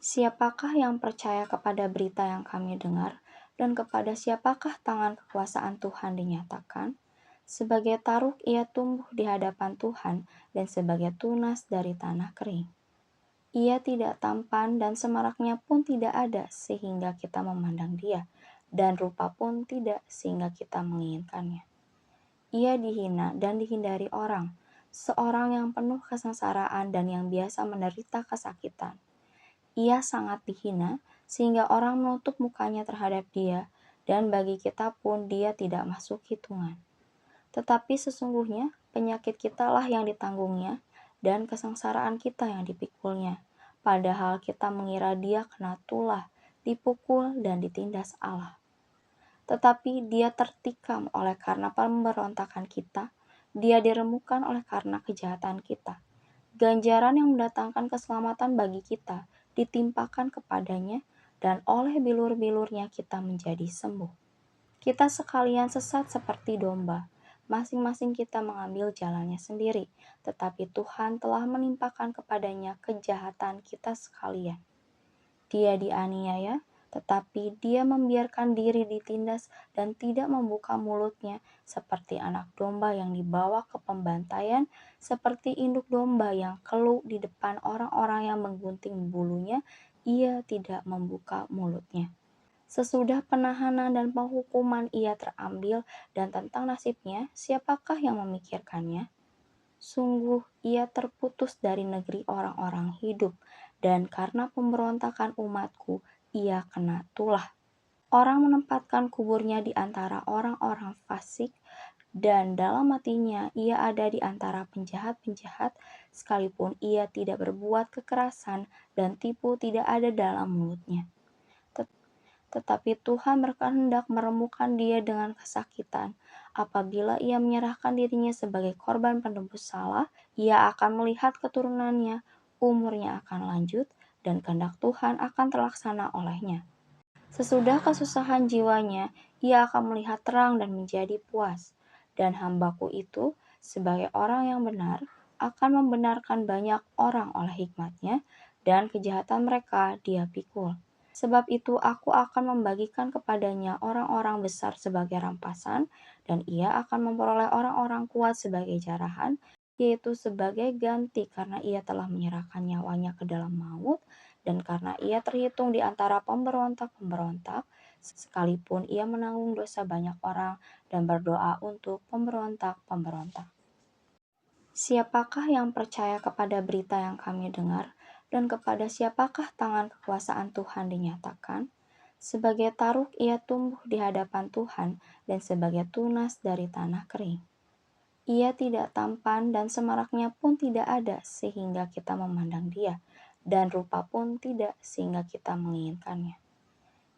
Siapakah yang percaya kepada berita yang kami dengar, dan kepada siapakah tangan kekuasaan Tuhan dinyatakan? Sebagai taruk ia tumbuh di hadapan Tuhan, dan sebagai tunas dari tanah kering. Ia tidak tampan dan semaraknya pun tidak ada sehingga kita memandang dia, dan rupa pun tidak sehingga kita menginginkannya. Ia dihina dan dihindari orang, seorang yang penuh kesengsaraan dan yang biasa menderita kesakitan. Ia sangat dihina sehingga orang menutup mukanya terhadap dia, dan bagi kita pun dia tidak masuk hitungan. Tetapi sesungguhnya penyakit kitalah yang ditanggungnya, dan kesengsaraan kita yang dipikulnya. Padahal kita mengira dia kena tulah, dipukul dan ditindas Allah. Tetapi dia tertikam oleh karena pemberontakan kita, dia diremukkan oleh karena kejahatan kita. Ganjaran yang mendatangkan keselamatan bagi kita ditimpakan kepadanya, dan oleh bilur-bilurnya kita menjadi sembuh. Kita sekalian sesat seperti domba, masing-masing kita mengambil jalannya sendiri, tetapi Tuhan telah menimpakan kepadanya kejahatan kita sekalian. Dia dianiaya, tetapi dia membiarkan diri ditindas dan tidak membuka mulutnya, seperti anak domba yang dibawa ke pembantaian, seperti induk domba yang keluh di depan orang-orang yang menggunting bulunya, ia tidak membuka mulutnya. Sesudah penahanan dan penghukuman ia terambil, dan tentang nasibnya siapakah yang memikirkannya? Sungguh ia terputus dari negeri orang-orang hidup, dan karena pemberontakan umatku ia kena tulah. Orang menempatkan kuburnya di antara orang-orang fasik, dan dalam matinya ia ada di antara penjahat-penjahat, sekalipun ia tidak berbuat kekerasan dan tipu tidak ada dalam mulutnya. Tetapi Tuhan berkehendak meremukkan dia dengan kesakitan. Apabila ia menyerahkan dirinya sebagai korban penebus salah, ia akan melihat keturunannya, umurnya akan lanjut, dan kehendak Tuhan akan terlaksana olehnya. Sesudah kesusahan jiwanya, ia akan melihat terang dan menjadi puas. Dan hambaku itu, sebagai orang yang benar, akan membenarkan banyak orang oleh hikmatnya, dan kejahatan mereka dia pikul. Sebab itu aku akan membagikan kepadanya orang-orang besar sebagai rampasan, dan ia akan memperoleh orang-orang kuat sebagai jarahan, yaitu sebagai ganti karena ia telah menyerahkan nyawanya ke dalam maut, dan karena ia terhitung di antara pemberontak-pemberontak, sekalipun ia menanggung dosa banyak orang dan berdoa untuk pemberontak-pemberontak. Siapakah yang percaya kepada berita yang kami dengar, dan kepada siapakah tangan kekuasaan Tuhan dinyatakan? Sebagai taruk ia tumbuh di hadapan Tuhan, dan sebagai tunas dari tanah kering. Ia tidak tampan dan semaraknya pun tidak ada sehingga kita memandang dia, dan rupa pun tidak sehingga kita menginginkannya.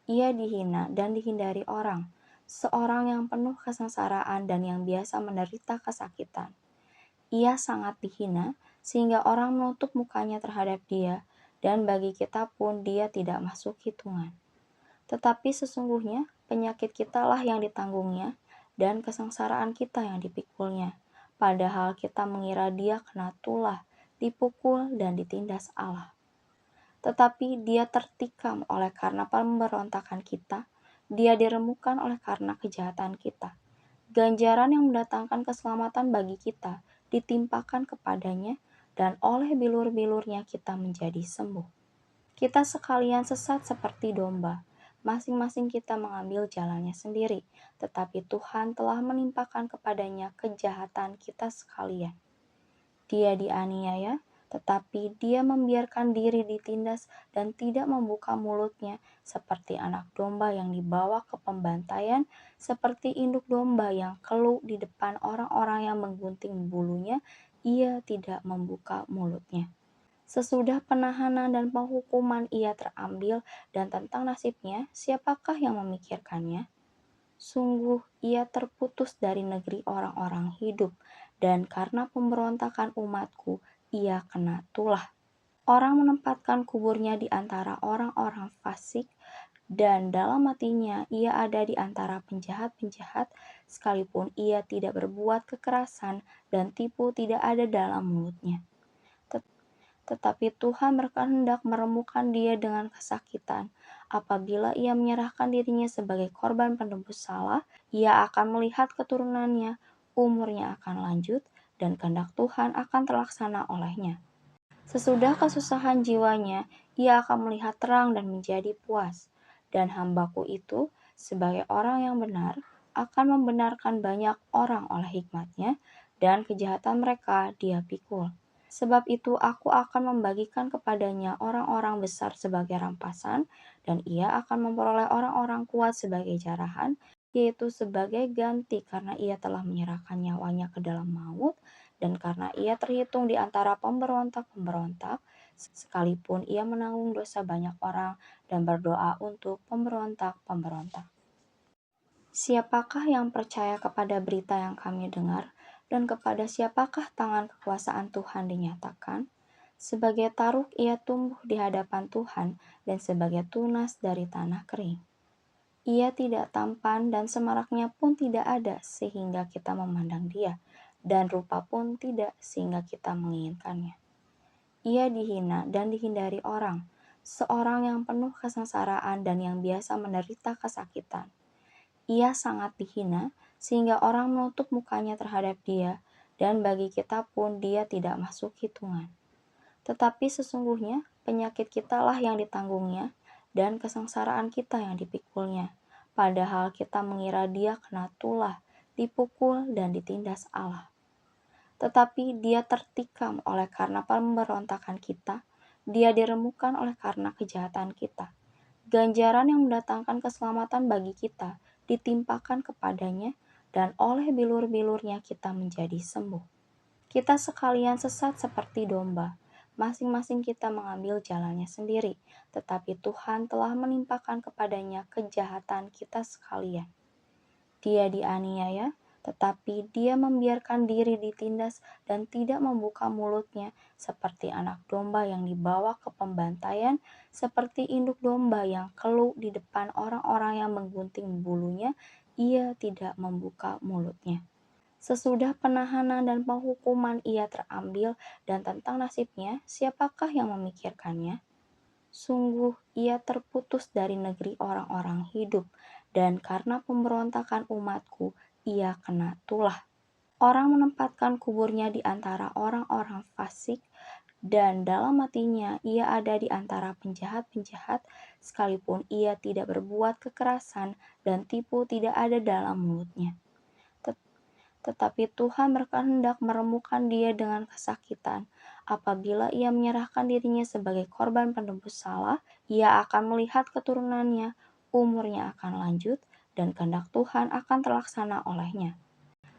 Ia dihina dan dihindari orang, seorang yang penuh kesengsaraan dan yang biasa menderita kesakitan. Ia sangat dihina sehingga orang menutup mukanya terhadap dia, dan bagi kita pun dia tidak masuk hitungan. Tetapi sesungguhnya penyakit kitalah yang ditanggungnya, dan kesengsaraan kita yang dipikulnya. Padahal kita mengira dia kena tulah, dipukul dan ditindas Allah. Tetapi dia tertikam oleh karena pemberontakan kita, dia diremukkan oleh karena kejahatan kita. Ganjaran yang mendatangkan keselamatan bagi kita ditimpakan kepadanya, dan oleh bilur-bilurnya kita menjadi sembuh. Kita sekalian sesat seperti domba, masing-masing kita mengambil jalannya sendiri, tetapi Tuhan telah menimpakan kepadanya kejahatan kita sekalian. Dia dianiaya, tetapi dia membiarkan diri ditindas dan tidak membuka mulutnya, seperti anak domba yang dibawa ke pembantaian, seperti induk domba yang keluh di depan orang-orang yang menggunting bulunya, ia tidak membuka mulutnya. Sesudah penahanan dan penghukuman ia terambil, dan tentang nasibnya siapakah yang memikirkannya? Sungguh ia terputus dari negeri orang-orang hidup, dan karena pemberontakan umatku ia kena tulah. Orang menempatkan kuburnya di antara orang-orang fasik, dan dalam matinya ia ada di antara penjahat-penjahat, sekalipun ia tidak berbuat kekerasan dan tipu tidak ada dalam mulutnya. Tetapi Tuhan berkehendak meremukkan dia dengan kesakitan. Apabila ia menyerahkan dirinya sebagai korban penebus salah, ia akan melihat keturunannya, umurnya akan lanjut, dan kehendak Tuhan akan terlaksana olehnya. Sesudah kesusahan jiwanya, ia akan melihat terang dan menjadi puas. Dan hambaku itu, sebagai orang yang benar, akan membenarkan banyak orang oleh hikmatnya, dan kejahatan mereka dia pikul. Sebab itu aku akan membagikan kepadanya orang-orang besar sebagai rampasan, dan ia akan memperoleh orang-orang kuat sebagai jarahan, yaitu sebagai ganti karena ia telah menyerahkan nyawanya ke dalam maut, dan karena ia terhitung di antara pemberontak-pemberontak, sekalipun ia menanggung dosa banyak orang dan berdoa untuk pemberontak-pemberontak. Siapakah yang percaya kepada berita yang kami dengar, dan kepada siapakah tangan kekuasaan Tuhan dinyatakan? Sebagai taruk ia tumbuh di hadapan Tuhan, dan sebagai tunas dari tanah kering. Ia tidak tampan dan semaraknya pun tidak ada sehingga kita memandang dia, dan rupa pun tidak sehingga kita menginginkannya. Ia dihina dan dihindari orang, seorang yang penuh kesengsaraan dan yang biasa menderita kesakitan. Ia sangat dihina sehingga orang menutup mukanya terhadap dia, dan bagi kita pun dia tidak masuk hitungan. Tetapi sesungguhnya penyakit kitalah yang ditanggungnya, dan kesengsaraan kita yang dipikulnya. Padahal kita mengira dia kena tulah, dipukul, dan ditindas Allah. Tetapi dia tertikam oleh karena pemberontakan kita, dia diremukkan oleh karena kejahatan kita. Ganjaran yang mendatangkan keselamatan bagi kita ditimpakan kepadanya, dan oleh bilur-bilurnya kita menjadi sembuh. Kita sekalian sesat seperti domba, masing-masing kita mengambil jalannya sendiri, tetapi Tuhan telah menimpakan kepadanya kejahatan kita sekalian. Dia dianiaya, tetapi dia membiarkan diri ditindas dan tidak membuka mulutnya, seperti anak domba yang dibawa ke pembantaian, seperti induk domba yang keluh di depan orang-orang yang menggunting bulunya, ia tidak membuka mulutnya. Sesudah penahanan dan penghukuman ia terambil, dan tentang nasibnya, siapakah yang memikirkannya? Sungguh ia terputus dari negeri orang-orang hidup, dan karena pemberontakan umatku, ia kena tulah. Orang menempatkan kuburnya di antara orang-orang fasik, dan dalam matinya ia ada di antara penjahat-penjahat, sekalipun ia tidak berbuat kekerasan dan tipu tidak ada dalam mulutnya. Tetapi Tuhan berkehendak meremukkan dia dengan kesakitan. Apabila ia menyerahkan dirinya sebagai korban penebus salah, ia akan melihat keturunannya, umurnya akan lanjut, dan kehendak Tuhan akan terlaksana olehnya.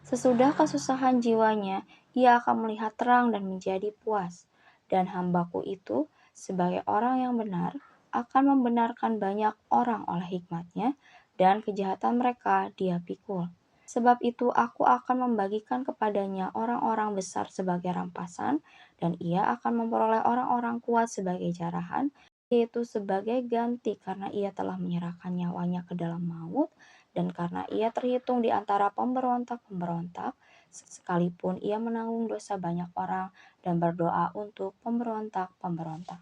Sesudah kesusahan jiwanya, ia akan melihat terang dan menjadi puas. Dan hambaku itu, sebagai orang yang benar, akan membenarkan banyak orang oleh hikmatnya, dan kejahatan mereka dia pikul. Sebab itu aku akan membagikan kepadanya orang-orang besar sebagai rampasan, dan ia akan memperoleh orang-orang kuat sebagai jarahan, yaitu sebagai ganti karena ia telah menyerahkan nyawanya ke dalam maut, dan karena ia terhitung di antara pemberontak-pemberontak, sekalipun ia menanggung dosa banyak orang dan berdoa untuk pemberontak-pemberontak.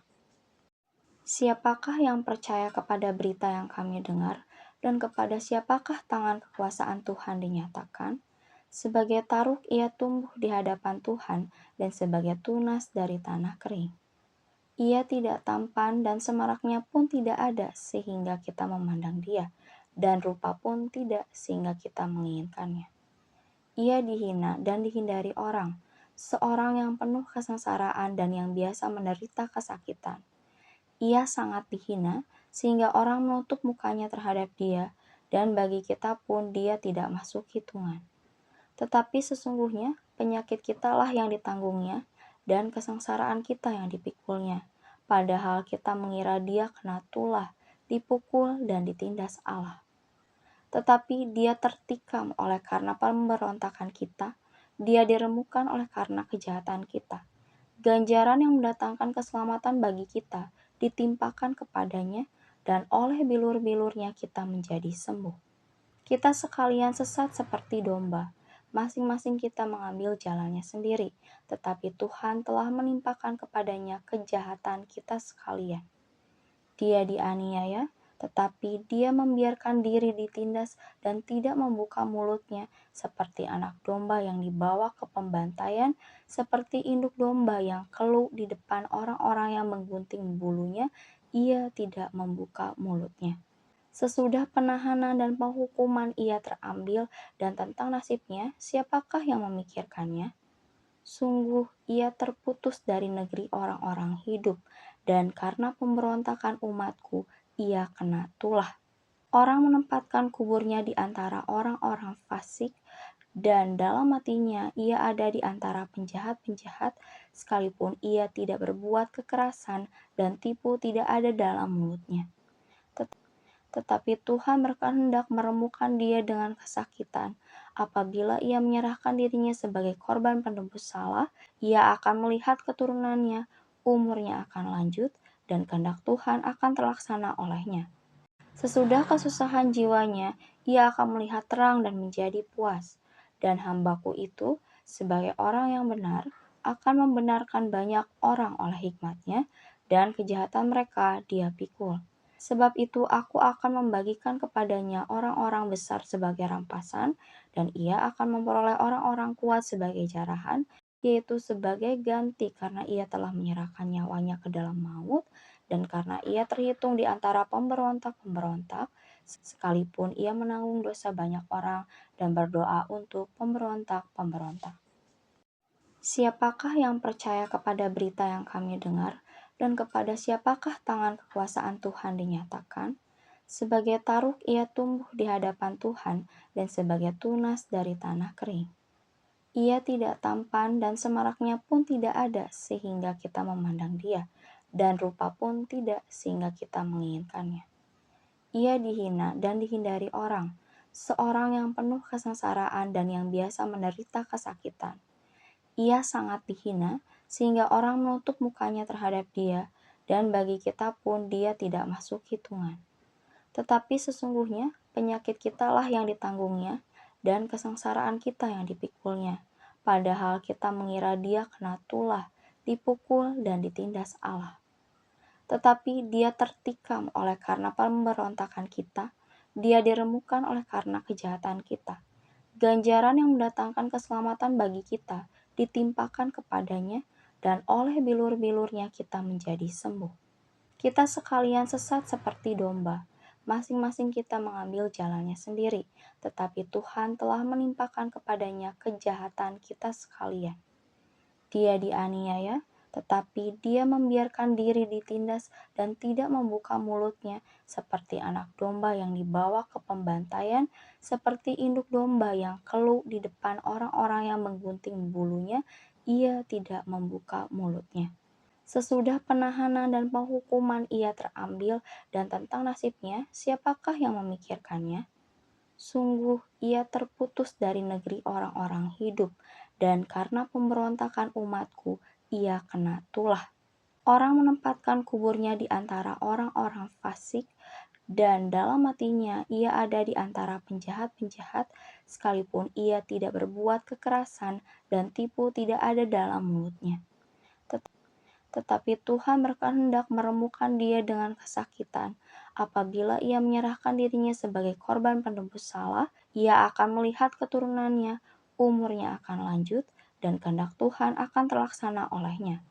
Siapakah yang percaya kepada berita yang kami dengar, dan kepada siapakah tangan kekuasaan Tuhan dinyatakan? Sebagai taruk ia tumbuh di hadapan Tuhan, dan sebagai tunas dari tanah kering. Ia tidak tampan dan semaraknya pun tidak ada sehingga kita memandang dia, dan rupa pun tidak sehingga kita menginginkannya. Ia dihina dan dihindari orang, seorang yang penuh kesengsaraan dan yang biasa menderita kesakitan. Ia sangat dihina sehingga orang menutup mukanya terhadap dia, dan bagi kita pun dia tidak masuk hitungan. Tetapi sesungguhnya penyakit kitalah yang ditanggungnya, dan kesengsaraan kita yang dipikulnya. Padahal kita mengira dia kena tulah, dipukul, dan ditindas Allah. Tetapi dia tertikam oleh karena pemberontakan kita, dia diremukkan oleh karena kejahatan kita. Ganjaran yang mendatangkan keselamatan bagi kita ditimpakan kepadanya, dan oleh bilur-bilurnya kita menjadi sembuh. Kita sekalian sesat seperti domba, masing-masing kita mengambil jalannya sendiri, tetapi Tuhan telah menimpakan kepadanya kejahatan kita sekalian. Dia dianiaya, tetapi dia membiarkan diri ditindas dan tidak membuka mulutnya, seperti anak domba yang dibawa ke pembantaian, seperti induk domba yang keluh di depan orang-orang yang menggunting bulunya, ia tidak membuka mulutnya. Sesudah penahanan dan penghukuman ia terambil, dan tentang nasibnya, siapakah yang memikirkannya? Sungguh ia terputus dari negeri orang-orang hidup, dan karena pemberontakan umatku, ia kena tulah. Orang menempatkan kuburnya di antara orang-orang fasik, dan dalam hatinya ia ada di antara penjahat-penjahat, sekalipun ia tidak berbuat kekerasan dan tipu tidak ada dalam mulutnya. Tetapi Tuhan berkehendak meremukkan dia dengan kesakitan. Apabila ia menyerahkan dirinya sebagai korban penebus salah, ia akan melihat keturunannya, umurnya akan lanjut, dan kehendak Tuhan akan terlaksana olehnya. Sesudah kesusahan jiwanya, ia akan melihat terang dan menjadi puas. Dan hambaku itu, sebagai orang yang benar, akan membenarkan banyak orang oleh hikmatnya, dan kejahatan mereka dia pikul. Sebab itu aku akan membagikan kepadanya orang-orang besar sebagai rampasan, dan ia akan memperoleh orang-orang kuat sebagai jarahan, yaitu sebagai ganti karena ia telah menyerahkan nyawanya ke dalam maut, dan karena ia terhitung di antara pemberontak-pemberontak, sekalipun ia menanggung dosa banyak orang dan berdoa untuk pemberontak-pemberontak. Siapakah yang percaya kepada berita yang kami dengar, dan kepada siapakah tangan kekuasaan Tuhan dinyatakan? Sebagai taruk ia tumbuh di hadapan Tuhan, dan sebagai tunas dari tanah kering. Ia tidak tampan dan semaraknya pun tidak ada sehingga kita memandang dia, dan rupa pun tidak sehingga kita menginginkannya. Ia dihina dan dihindari orang, seorang yang penuh kesengsaraan dan yang biasa menderita kesakitan. Ia sangat dihina sehingga orang menutup mukanya terhadap dia, dan bagi kita pun dia tidak masuk hitungan. Tetapi sesungguhnya penyakit kitalah yang ditanggungnya, dan kesengsaraan kita yang dipikulnya. Padahal kita mengira dia kena tulah, dipukul, dan ditindas Allah. Tetapi dia tertikam oleh karena pemberontakan kita, dia diremukkan oleh karena kejahatan kita. Ganjaran yang mendatangkan keselamatan bagi kita ditimpakan kepadanya, dan oleh bilur-bilurnya kita menjadi sembuh. Kita sekalian sesat seperti domba, masing-masing kita mengambil jalannya sendiri, tetapi Tuhan telah menimpakan kepadanya kejahatan kita sekalian. Dia dianiaya, tetapi dia membiarkan diri ditindas dan tidak membuka mulutnya, seperti anak domba yang dibawa ke pembantaian, seperti induk domba yang keluh di depan orang-orang yang menggunting bulunya, ia tidak membuka mulutnya. Sesudah penahanan dan penghukuman ia terambil, dan tentang nasibnya, siapakah yang memikirkannya? Sungguh ia terputus dari negeri orang-orang hidup, dan karena pemberontakan umatku, ia kena tulah. Orang menempatkan kuburnya di antara orang-orang fasik, dan dalam hatinya ia ada di antara penjahat-penjahat, sekalipun ia tidak berbuat kekerasan dan tipu tidak ada dalam mulutnya. Tetapi Tuhan berkehendak meremukkan dia dengan kesakitan. Apabila ia menyerahkan dirinya sebagai korban penebus salah, ia akan melihat keturunannya, umurnya akan lanjut, dan kehendak Tuhan akan terlaksana olehnya.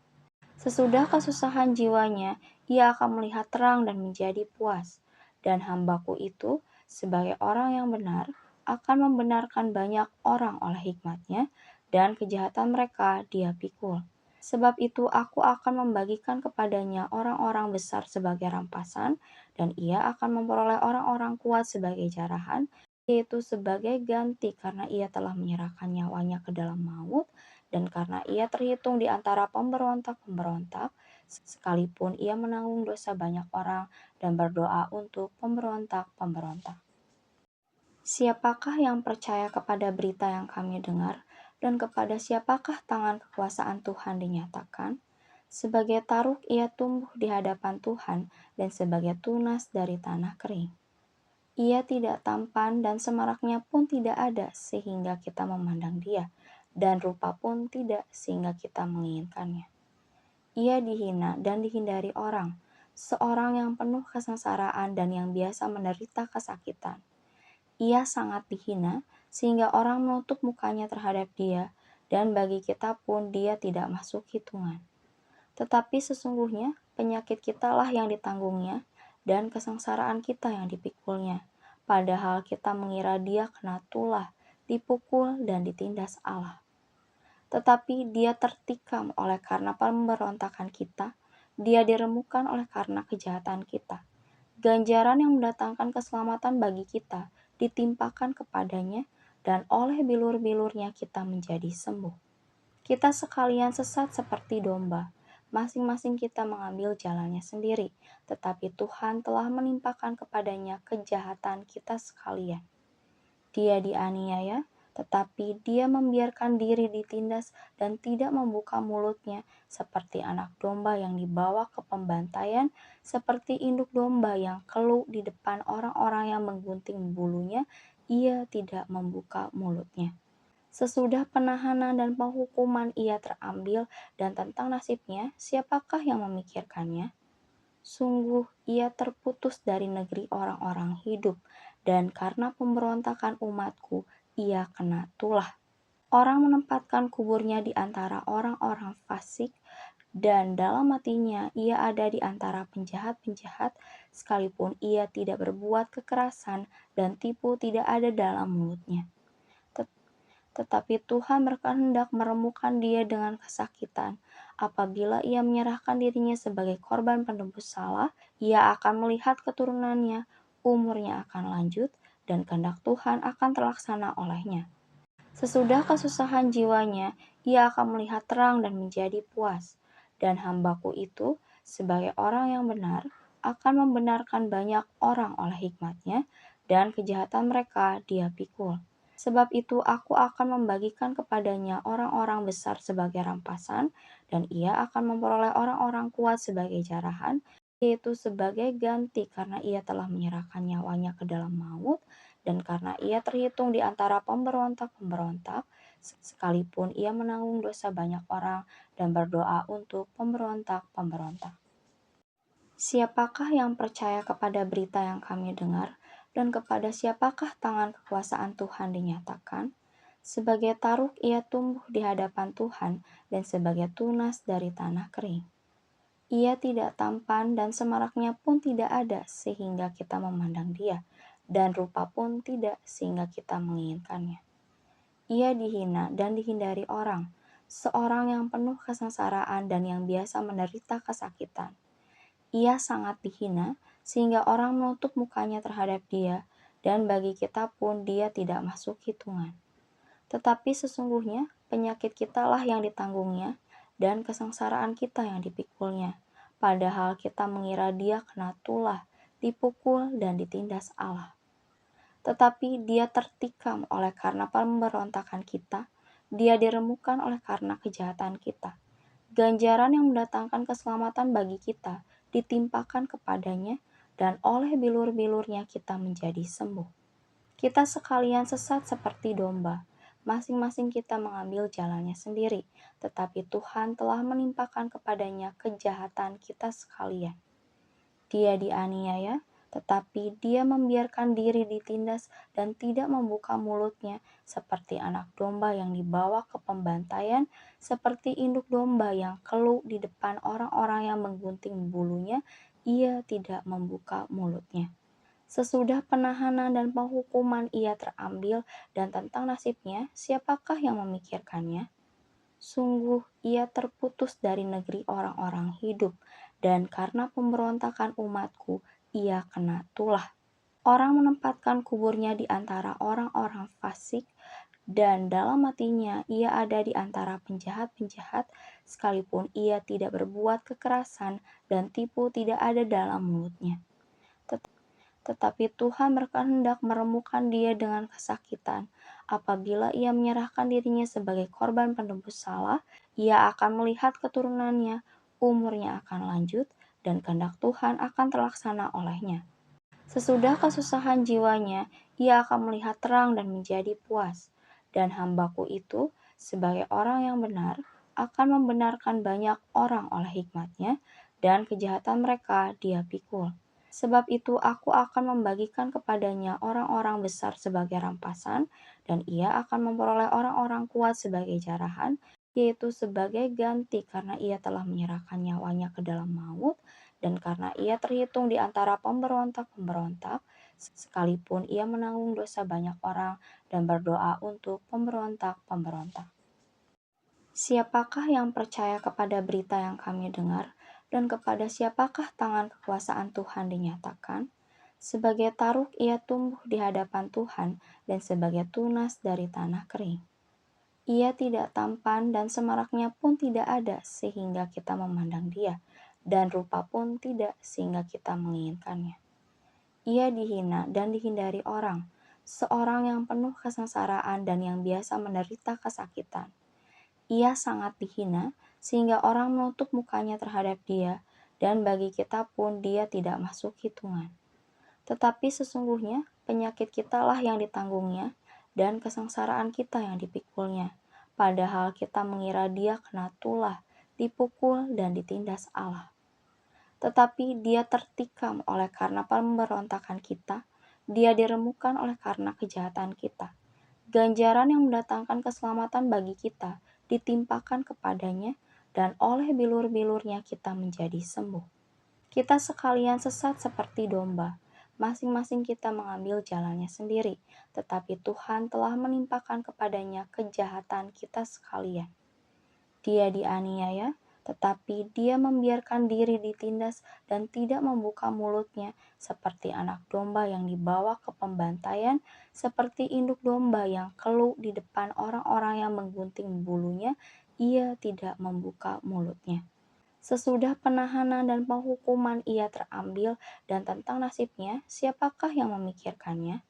Sesudah kesusahan jiwanya, ia akan melihat terang dan menjadi puas. Dan hambaku itu, sebagai orang yang benar, akan membenarkan banyak orang oleh hikmatnya, dan kejahatan mereka dia pikul. Sebab itu aku akan membagikan kepadanya orang-orang besar sebagai rampasan, dan ia akan memperoleh orang-orang kuat sebagai jarahan, yaitu sebagai ganti karena ia telah menyerahkan nyawanya ke dalam maut, dan karena ia terhitung di antara pemberontak-pemberontak, sekalipun ia menanggung dosa banyak orang dan berdoa untuk pemberontak-pemberontak. Siapakah yang percaya kepada berita yang kami dengar, dan kepada siapakah tangan kekuasaan Tuhan dinyatakan? Sebagai taruk ia tumbuh di hadapan Tuhan, dan sebagai tunas dari tanah kering. Ia tidak tampan dan semaraknya pun tidak ada sehingga kita memandang dia, dan rupa pun tidak sehingga kita menginginkannya. Ia dihina dan dihindari orang, seorang yang penuh kesengsaraan dan yang biasa menderita kesakitan. Ia sangat dihina sehingga orang menutup mukanya terhadap dia, dan bagi kita pun dia tidak masuk hitungan. Tetapi sesungguhnya penyakit kitalah yang ditanggungnya, dan kesengsaraan kita yang dipikulnya. Padahal kita mengira dia kena tulah, dipukul, dan ditindas Allah. Tetapi dia tertikam oleh karena pemberontakan kita, dia diremukkan oleh karena kejahatan kita. Ganjaran yang mendatangkan keselamatan bagi kita ditimpakan kepadanya, dan oleh bilur-bilurnya kita menjadi sembuh. Kita sekalian sesat seperti domba, masing-masing kita mengambil jalannya sendiri, tetapi Tuhan telah menimpakan kepadanya kejahatan kita sekalian. Dia dianiaya, tetapi dia membiarkan diri ditindas dan tidak membuka mulutnya, seperti anak domba yang dibawa ke pembantaian, seperti induk domba yang keluh di depan orang-orang yang menggunting bulunya, ia tidak membuka mulutnya. Sesudah penahanan dan penghukuman ia terambil, dan tentang nasibnya, siapakah yang memikirkannya? Sungguh ia terputus dari negeri orang-orang hidup, dan karena pemberontakan umatku, ia kena tulah. Orang menempatkan kuburnya di antara orang-orang fasik, dan dalam hatinya ia ada di antara penjahat-penjahat, sekalipun ia tidak berbuat kekerasan dan tipu tidak ada dalam mulutnya. Tetapi Tuhan berkehendak meremukkan dia dengan kesakitan. Apabila ia menyerahkan dirinya sebagai korban penebus salah, ia akan melihat keturunannya, umurnya akan lanjut, dan kehendak Tuhan akan terlaksana olehnya. Sesudah kesusahan jiwanya, ia akan melihat terang dan menjadi puas. Dan hambaku itu, sebagai orang yang benar, akan membenarkan banyak orang oleh hikmatnya, dan kejahatan mereka dia pikul. Sebab itu aku akan membagikan kepadanya orang-orang besar sebagai rampasan, dan ia akan memperoleh orang-orang kuat sebagai jarahan, yaitu sebagai ganti karena ia telah menyerahkan nyawanya ke dalam maut, dan karena ia terhitung di antara pemberontak-pemberontak, sekalipun ia menanggung dosa banyak orang dan berdoa untuk pemberontak-pemberontak. Siapakah yang percaya kepada berita yang kami dengar, dan kepada siapakah tangan kekuasaan Tuhan dinyatakan? Sebagai taruk ia tumbuh di hadapan Tuhan, dan sebagai tunas dari tanah kering. Ia tidak tampan dan semaraknya pun tidak ada sehingga kita memandang dia, dan rupa pun tidak sehingga kita menginginkannya. Ia dihina dan dihindari orang, seorang yang penuh kesengsaraan dan yang biasa menderita kesakitan. Ia sangat dihina sehingga orang menutup mukanya terhadap dia, dan bagi kita pun dia tidak masuk hitungan. Tetapi sesungguhnya penyakit kitalah yang ditanggungnya, dan kesengsaraan kita yang dipikulnya. Padahal kita mengira dia kena tulah, dipukul, dan ditindas Allah. Tetapi dia tertikam oleh karena pemberontakan kita, dia diremukkan oleh karena kejahatan kita. Ganjaran yang mendatangkan keselamatan bagi kita ditimpakan kepadanya, dan oleh bilur-bilurnya kita menjadi sembuh. Kita sekalian sesat seperti domba, masing-masing kita mengambil jalannya sendiri, tetapi Tuhan telah menimpakan kepadanya kejahatan kita sekalian. Dia dianiaya, tetapi dia membiarkan diri ditindas dan tidak membuka mulutnya, seperti anak domba yang dibawa ke pembantaian, seperti induk domba yang keluh di depan orang-orang yang menggunting bulunya, ia tidak membuka mulutnya. Sesudah penahanan dan penghukuman ia terambil, dan tentang nasibnya, siapakah yang memikirkannya? Sungguh ia terputus dari negeri orang-orang hidup, dan karena pemberontakan umatku, ia kena tulah. Orang menempatkan kuburnya di antara orang-orang fasik, dan dalam hatinya ia ada di antara penjahat-penjahat, sekalipun ia tidak berbuat kekerasan dan tipu tidak ada dalam mulutnya. Tetapi Tuhan berkehendak meremukkan dia dengan kesakitan. Apabila ia menyerahkan dirinya sebagai korban penebus salah, ia akan melihat keturunannya, umurnya akan lanjut, dan kehendak Tuhan akan terlaksana olehnya. Sesudah kesusahan jiwanya, ia akan melihat terang dan menjadi puas. Dan hambaku itu, sebagai orang yang benar, akan membenarkan banyak orang oleh hikmatnya, dan kejahatan mereka dia pikul. Sebab itu aku akan membagikan kepadanya orang-orang besar sebagai rampasan, dan ia akan memperoleh orang-orang kuat sebagai jarahan, yaitu sebagai ganti karena ia telah menyerahkan nyawanya ke dalam maut, dan karena ia terhitung di antara pemberontak-pemberontak, sekalipun ia menanggung dosa banyak orang dan berdoa untuk pemberontak-pemberontak. Siapakah yang percaya kepada berita yang kami dengar, dan kepada siapakah tangan kekuasaan Tuhan dinyatakan? Sebagai taruk ia tumbuh di hadapan Tuhan, dan sebagai tunas dari tanah kering. Ia tidak tampan dan semaraknya pun tidak ada sehingga kita memandang dia, dan rupa pun tidak sehingga kita menginginkannya. Ia dihina dan dihindari orang, seorang yang penuh kesengsaraan dan yang biasa menderita kesakitan. Ia sangat dihina sehingga orang menutup mukanya terhadap dia, dan bagi kita pun dia tidak masuk hitungan. Tetapi sesungguhnya penyakit kitalah yang ditanggungnya, dan kesengsaraan kita yang dipikulnya. Padahal kita mengira dia kena tulah, dipukul, dan ditindas Allah. Tetapi dia tertikam oleh karena pemberontakan kita, dia diremukan oleh karena kejahatan kita. Ganjaran yang mendatangkan keselamatan bagi kita ditimpakan kepadanya, dan oleh bilur-bilurnya kita menjadi sembuh. Kita sekalian sesat seperti domba, masing-masing kita mengambil jalannya sendiri, tetapi Tuhan telah menimpakan kepadanya kejahatan kita sekalian. Dia dianiaya, tetapi dia membiarkan diri ditindas dan tidak membuka mulutnya, seperti anak domba yang dibawa ke pembantaian, seperti induk domba yang keluh di depan orang-orang yang menggunting bulunya, ia tidak membuka mulutnya. Sesudah penahanan dan penghukuman ia terambil, dan tentang nasibnya, siapakah yang memikirkannya?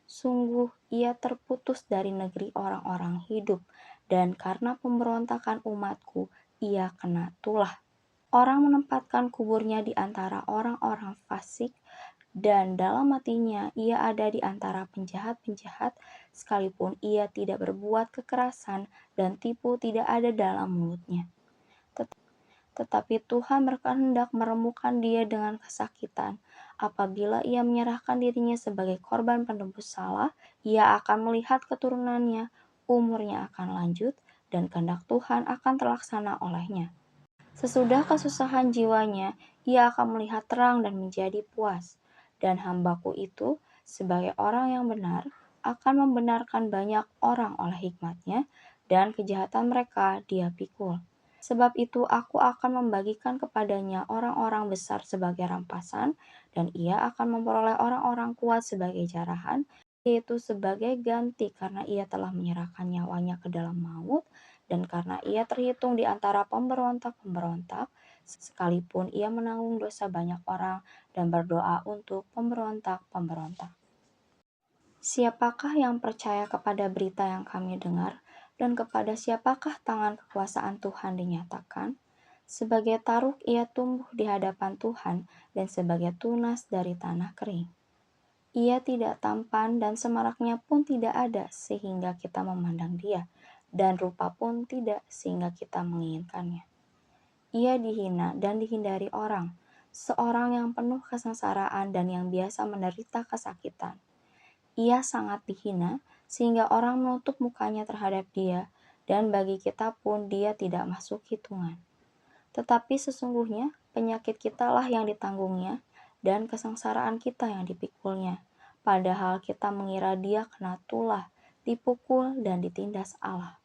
Sungguh ia terputus dari negeri orang-orang hidup, dan karena pemberontakan umatku, ia kena tulah. Orang menempatkan kuburnya di antara orang-orang fasik, dan dalam matinya ia ada di antara penjahat-penjahat, sekalipun ia tidak berbuat kekerasan dan tipu tidak ada dalam mulutnya. Tetapi Tuhan berkehendak meremukkan dia dengan kesakitan. Apabila ia menyerahkan dirinya sebagai korban penebus salah, ia akan melihat keturunannya, umurnya akan lanjut, dan kehendak Tuhan akan terlaksana olehnya. Sesudah kesusahan jiwanya, ia akan melihat terang dan menjadi puas. Dan hambaku itu, sebagai orang yang benar, akan membenarkan banyak orang oleh hikmatnya, dan kejahatan mereka dia pikul. Sebab itu aku akan membagikan kepadanya orang-orang besar sebagai rampasan, dan ia akan memperoleh orang-orang kuat sebagai jarahan, yaitu sebagai ganti karena ia telah menyerahkan nyawanya ke dalam maut, dan karena ia terhitung di antara pemberontak-pemberontak, sekalipun ia menanggung dosa banyak orang dan berdoa untuk pemberontak-pemberontak. Siapakah yang percaya kepada berita yang kami dengar, dan kepada siapakah tangan kekuasaan Tuhan dinyatakan? Sebagai taruk ia tumbuh di hadapan Tuhan, dan sebagai tunas dari tanah kering. Ia tidak tampan dan semaraknya pun tidak ada sehingga kita memandang dia, dan rupa pun tidak sehingga kita menginginkannya. Ia dihina dan dihindari orang, seorang yang penuh kesengsaraan dan yang biasa menderita kesakitan. Ia sangat dihina sehingga orang menutup mukanya terhadap dia, dan bagi kita pun dia tidak masuk hitungan. Tetapi sesungguhnya penyakit kitalah yang ditanggungnya, dan kesengsaraan kita yang dipikulnya. Padahal kita mengira dia kena tulah, dipukul, dan ditindas Allah.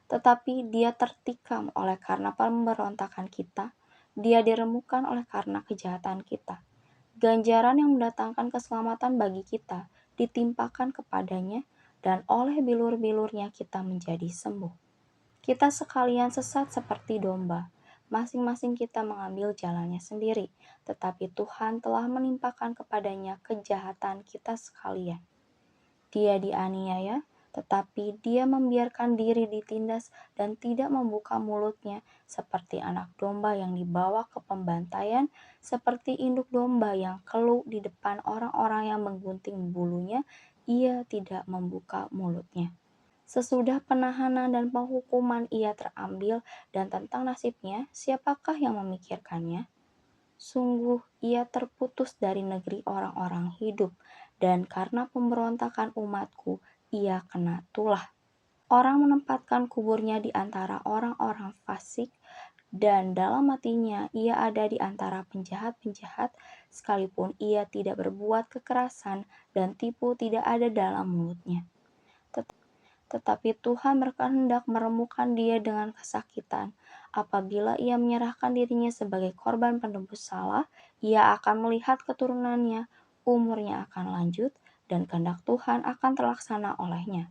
Tetapi dia tertikam oleh karena pemberontakan kita, dia diremukan oleh karena kejahatan kita. Ganjaran yang mendatangkan keselamatan bagi kita ditimpakan kepadanya, dan oleh bilur-bilurnya kita menjadi sembuh. Kita sekalian sesat seperti domba, masing-masing kita mengambil jalannya sendiri, tetapi Tuhan telah menimpakan kepadanya kejahatan kita sekalian. Dia dianiaya, tetapi dia membiarkan diri ditindas dan tidak membuka mulutnya, seperti anak domba yang dibawa ke pembantaian, seperti induk domba yang keluh di depan orang-orang yang menggunting bulunya, ia tidak membuka mulutnya. Sesudah penahanan dan penghukuman ia terambil, dan tentang nasibnya, siapakah yang memikirkannya? Sungguh ia terputus dari negeri orang-orang hidup, dan karena pemberontakan umatku, ia kena tulah. Orang menempatkan kuburnya di antara orang-orang fasik, dan dalam hatinya ia ada di antara penjahat-penjahat, sekalipun ia tidak berbuat kekerasan dan tipu tidak ada dalam mulutnya. Tetapi Tuhan berkehendak meremukkan dia dengan kesakitan. Apabila ia menyerahkan dirinya sebagai korban penebus salah, ia akan melihat keturunannya, umurnya akan lanjut, dan kehendak Tuhan akan terlaksana olehnya.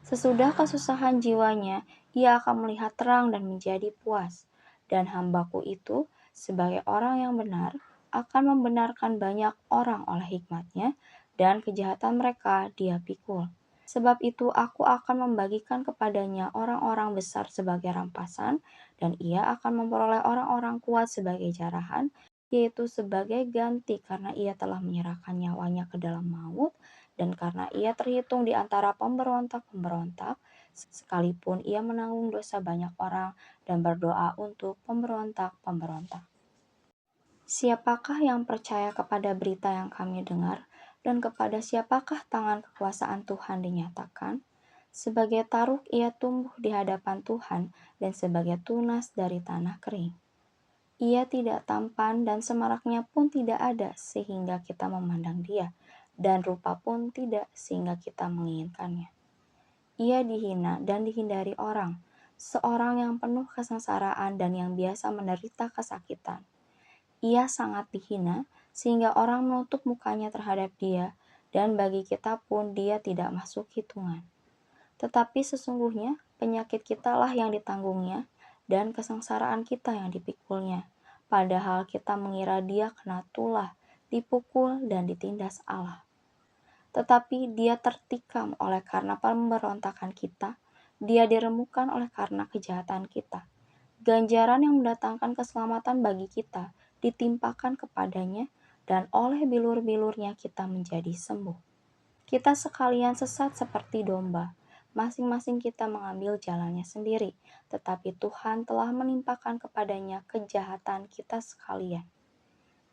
Sesudah kesusahan jiwanya, ia akan melihat terang dan menjadi puas. Dan hambaku itu, sebagai orang yang benar, akan membenarkan banyak orang oleh hikmatnya, dan kejahatan mereka dia pikul. Sebab itu aku akan membagikan kepadanya orang-orang besar sebagai rampasan, dan ia akan memperoleh orang-orang kuat sebagai jarahan, yaitu sebagai ganti karena ia telah menyerahkan nyawanya ke dalam maut, dan karena ia terhitung di antara pemberontak-pemberontak, sekalipun ia menanggung dosa banyak orang dan berdoa untuk pemberontak-pemberontak. Siapakah yang percaya kepada berita yang kami dengar, dan kepada siapakah tangan kekuasaan Tuhan dinyatakan? Sebagai taruk ia tumbuh di hadapan Tuhan, dan sebagai tunas dari tanah kering. Ia tidak tampan dan semaraknya pun tidak ada sehingga kita memandang dia, dan rupa pun tidak sehingga kita menginginkannya. Ia dihina dan dihindari orang, seorang yang penuh kesengsaraan dan yang biasa menderita kesakitan. Ia sangat dihina sehingga orang menutup mukanya terhadap dia, dan bagi kita pun dia tidak masuk hitungan. Tetapi sesungguhnya penyakit kitalah yang ditanggungnya, dan kesengsaraan kita yang dipikulnya. Padahal kita mengira dia kena tulah, dipukul, dan ditindas Allah. Tetapi dia tertikam oleh karena pemberontakan kita, dia diremukkan oleh karena kejahatan kita. Ganjaran yang mendatangkan keselamatan bagi kita ditimpakan kepadanya, dan oleh bilur-bilurnya kita menjadi sembuh. Kita sekalian sesat seperti domba, masing-masing kita mengambil jalannya sendiri, tetapi Tuhan telah menimpakan kepadanya kejahatan kita sekalian.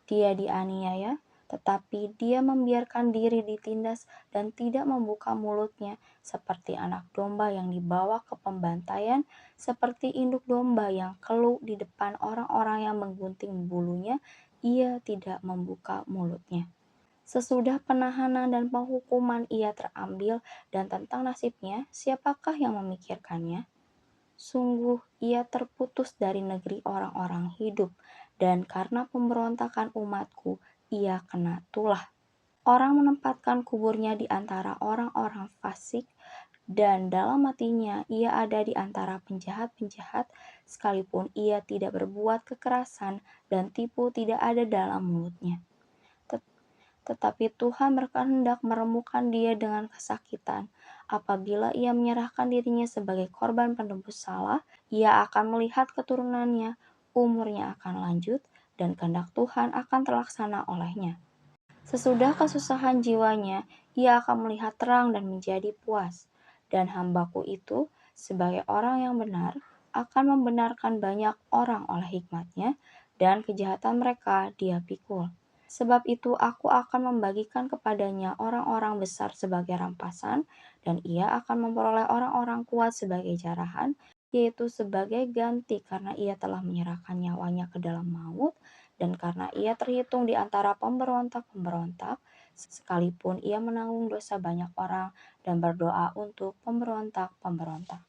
Dia dianiaya, tetapi dia membiarkan diri ditindas dan tidak membuka mulutnya, seperti anak domba yang dibawa ke pembantaian, seperti induk domba yang keluh di depan orang-orang yang menggunting bulunya, ia tidak membuka mulutnya. Sesudah penahanan dan penghukuman ia terambil, dan tentang nasibnya, siapakah yang memikirkannya? Sungguh ia terputus dari negeri orang-orang hidup, dan karena pemberontakan umatku, ia kena tulah. Orang menempatkan kuburnya di antara orang-orang fasik, dan dalam hatinya ia ada di antara penjahat-penjahat, sekalipun ia tidak berbuat kekerasan dan tipu tidak ada dalam mulutnya. Tetapi Tuhan berkehendak meremukkan dia dengan kesakitan. Apabila ia menyerahkan dirinya sebagai korban penebus salah, ia akan melihat keturunannya, umurnya akan lanjut, dan kehendak Tuhan akan terlaksana olehnya. Sesudah kesusahan jiwanya, ia akan melihat terang dan menjadi puas. Dan hambaku itu, sebagai orang yang benar, akan membenarkan banyak orang oleh hikmatnya, dan kejahatan mereka dia pikul. Sebab itu aku akan membagikan kepadanya orang-orang besar sebagai rampasan, dan ia akan memperoleh orang-orang kuat sebagai jarahan, yaitu sebagai ganti karena ia telah menyerahkan nyawanya ke dalam maut, dan karena ia terhitung di antara pemberontak-pemberontak, sekalipun ia menanggung dosa banyak orang dan berdoa untuk pemberontak-pemberontak.